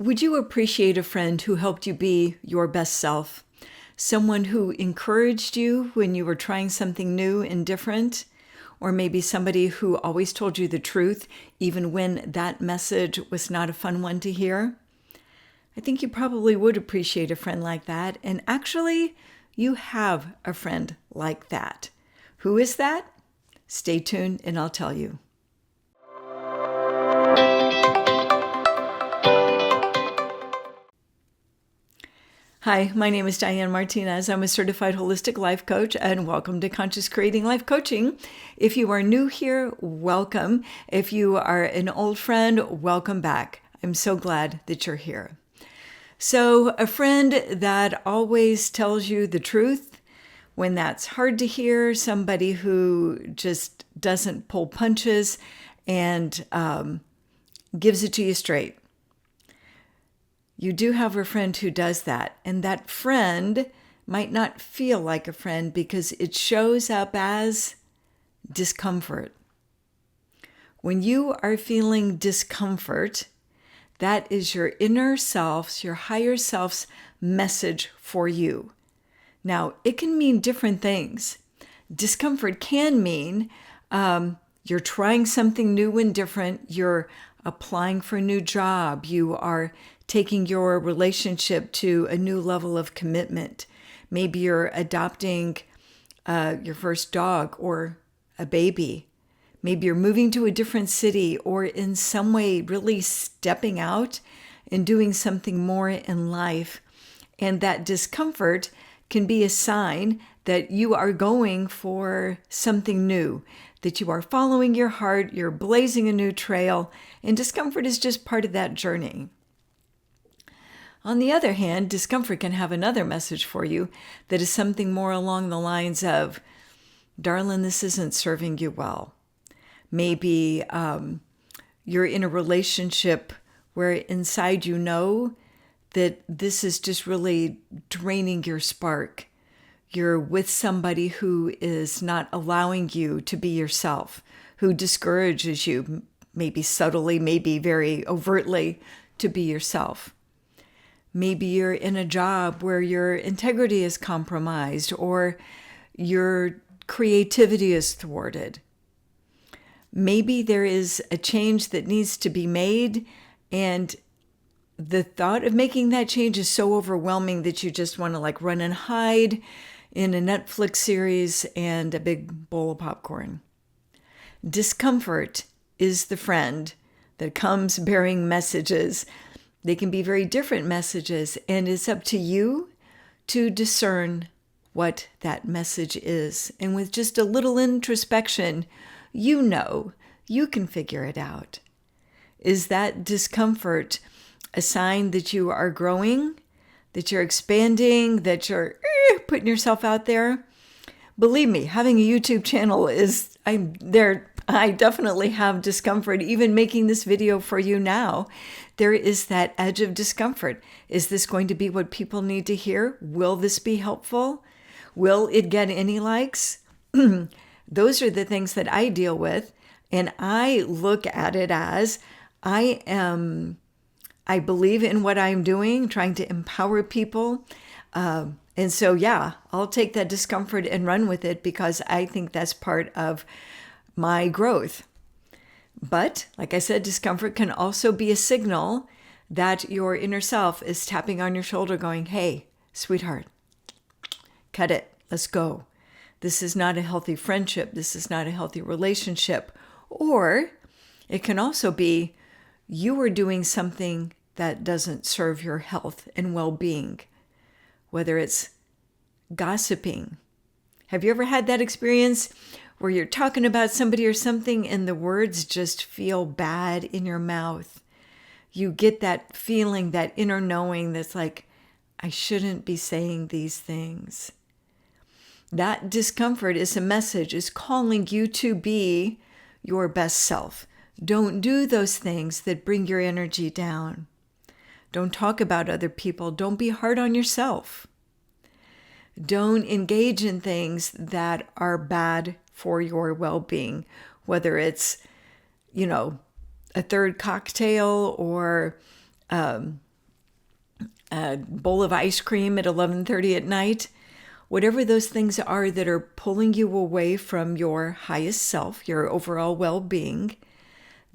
Would you appreciate a friend who helped you be your best self? Someone who encouraged you when you were trying something new and different? Or maybe somebody who always told you the truth, even when that message was not a fun one to hear? I think you probably would appreciate a friend like that. And actually, you have a friend like that. Who is that? Stay tuned and I'll tell you. Hi, my name is Diane Martinez. I'm a certified holistic life coach, and welcome to Conscious Creating Life Coaching. If you are new here, welcome. If you are an old friend, welcome back. I'm so glad that you're here. So, a friend that always tells you the truth when that's hard to hear, somebody who just doesn't pull punches and gives it to you straight. You do have a friend who does that, and that friend might not feel like a friend because it shows up as discomfort. When you are feeling discomfort, that is your inner self's, your higher self's message for you. Now, it can mean different things. Discomfort can mean you're trying something new and different, you're applying for a new job, you are taking your relationship to a new level of commitment. Maybe you're adopting your first dog or a baby. Maybe you're moving to a different city or in some way really stepping out and doing something more in life. And that discomfort can be a sign that you are going for something new, that you are following your heart, you're blazing a new trail, and discomfort is just part of that journey. On the other hand, discomfort can have another message for you that is something more along the lines of, darling, this isn't serving you well. Maybe you're in a relationship where inside you know that this is just really draining your spark. You're with somebody who is not allowing you to be yourself, who discourages you, maybe subtly, maybe very overtly, to be yourself. Maybe you're in a job where your integrity is compromised or your creativity is thwarted. Maybe there is a change that needs to be made, and the thought of making that change is so overwhelming that you just want to run and hide in a Netflix series and a big bowl of popcorn. Discomfort is the friend that comes bearing messages. They can be very different messages, and it's up to you to discern what that message is. And with just a little introspection, you can figure it out. Is that discomfort a sign that you are growing, that you're expanding, that you're putting yourself out there? Believe me, having a YouTube channel I definitely have discomfort, even making this video for you now. There is that edge of discomfort. Is this going to be what people need to hear? Will this be helpful? Will it get any likes? Those are the things that I deal with. And I look at it as I believe in what I'm doing, trying to empower people. And so, I'll take that discomfort and run with it because I think that's part of my growth. But like I said, discomfort can also be a signal that your inner self is tapping on your shoulder going, hey, sweetheart, cut it. Let's go. This is not a healthy friendship. This is not a healthy relationship. Or it can also be you are doing something that doesn't serve your health and well-being, whether it's gossiping. Have you ever had that experience where you're talking about somebody or something and the words just feel bad in your mouth? You get that feeling, that inner knowing that's like, I shouldn't be saying these things. That discomfort is a message, is calling you to be your best self. Don't do those things that bring your energy down. Don't talk about other people. Don't be hard on yourself. Don't engage in things that are bad for your well-being, whether it's, a third cocktail or a bowl of ice cream at 11:30 at night. Whatever those things are that are pulling you away from your highest self, your overall well-being,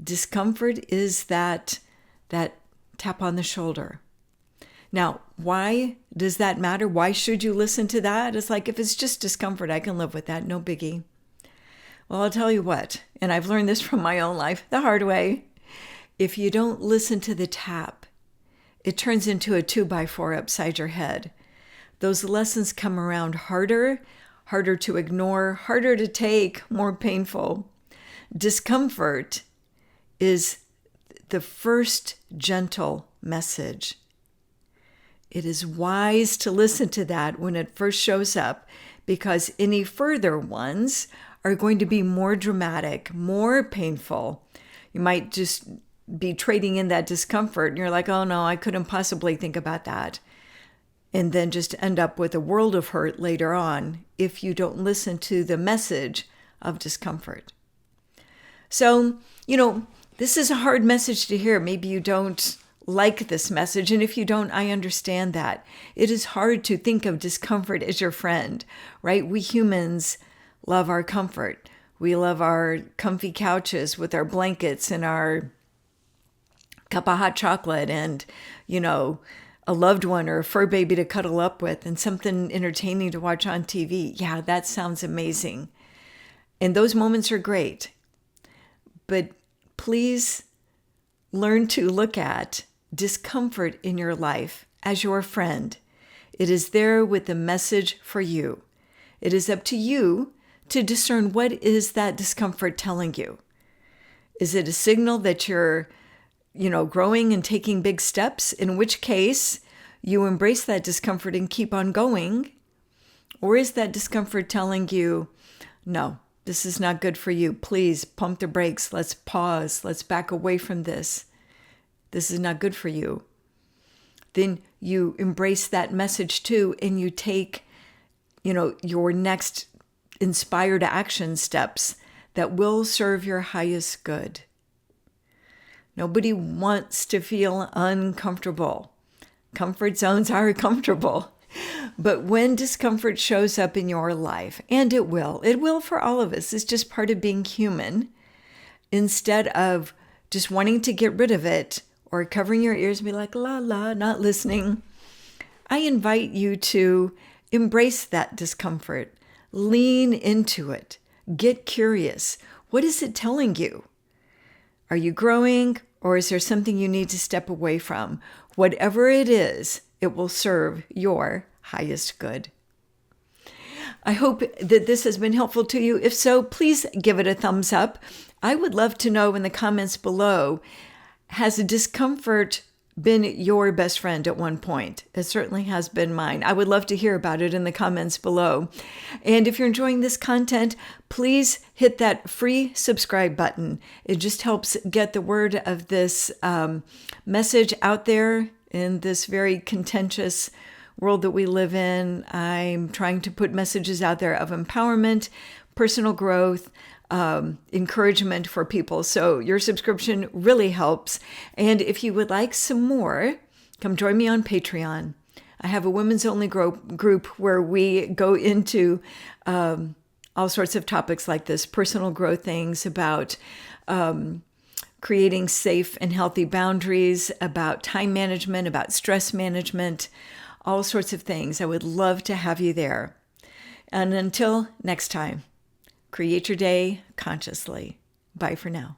discomfort is that tap on the shoulder. Now, why does that matter? Why should you listen to that? It's like, if it's just discomfort, I can live with that, no biggie. Well, I'll tell you what, and I've learned this from my own life the hard way. If you don't listen to the tap, it turns into a 2x4 upside your head. Those lessons come around harder to ignore, harder to take, more painful. Discomfort is the first gentle message. It is wise to listen to that when it first shows up, because any further ones are going to be more dramatic, more painful. You might just be trading in that discomfort and you're like, oh no, I couldn't possibly think about that. And then just end up with a world of hurt later on if you don't listen to the message of discomfort. So, this is a hard message to hear. Maybe you don't like this message. And if you don't, I understand that. It is hard to think of discomfort as your friend, right? We humans love our comfort. We love our comfy couches with our blankets and our cup of hot chocolate and, a loved one or a fur baby to cuddle up with and something entertaining to watch on TV. Yeah, that sounds amazing. And those moments are great. But please learn to look at discomfort in your life as your friend. It is there with a message for you. It is up to you to discern, what is that discomfort telling you? Is it a signal that you're growing and taking big steps, in which case you embrace that discomfort and keep on going? Or is that discomfort telling you, no, this is not good for you. Please pump the brakes. Let's pause. Let's back away from this. This is not good for you. Then you embrace that message too, and you take, your next inspired action steps that will serve your highest good. Nobody wants to feel uncomfortable. Comfort zones are comfortable. But when discomfort shows up in your life, and it will for all of us, it's just part of being human, instead of just wanting to get rid of it or covering your ears and be like, la la, not listening, I invite you to embrace that discomfort. Lean into it. Get curious. What is it telling you? Are you growing, or is there something you need to step away from? Whatever it is, it will serve your highest good. I hope that this has been helpful to you. If so, please give it a thumbs up. I would love to know in the comments below, has discomfort been your best friend at one point? It certainly has been mine. I would love to hear about it in the comments below. And if you're enjoying this content, please hit that free subscribe button. It just helps get the word of this message out there in this very contentious world that we live in. I'm trying to put messages out there of empowerment, personal growth, encouragement for people. So your subscription really helps. And if you would like some more, come join me on Patreon. I have a women's only group where we go into all sorts of topics like this, personal growth things, about creating safe and healthy boundaries, about time management, about stress management, all sorts of things. I would love to have you there. And until next time, create your day consciously. Bye for now.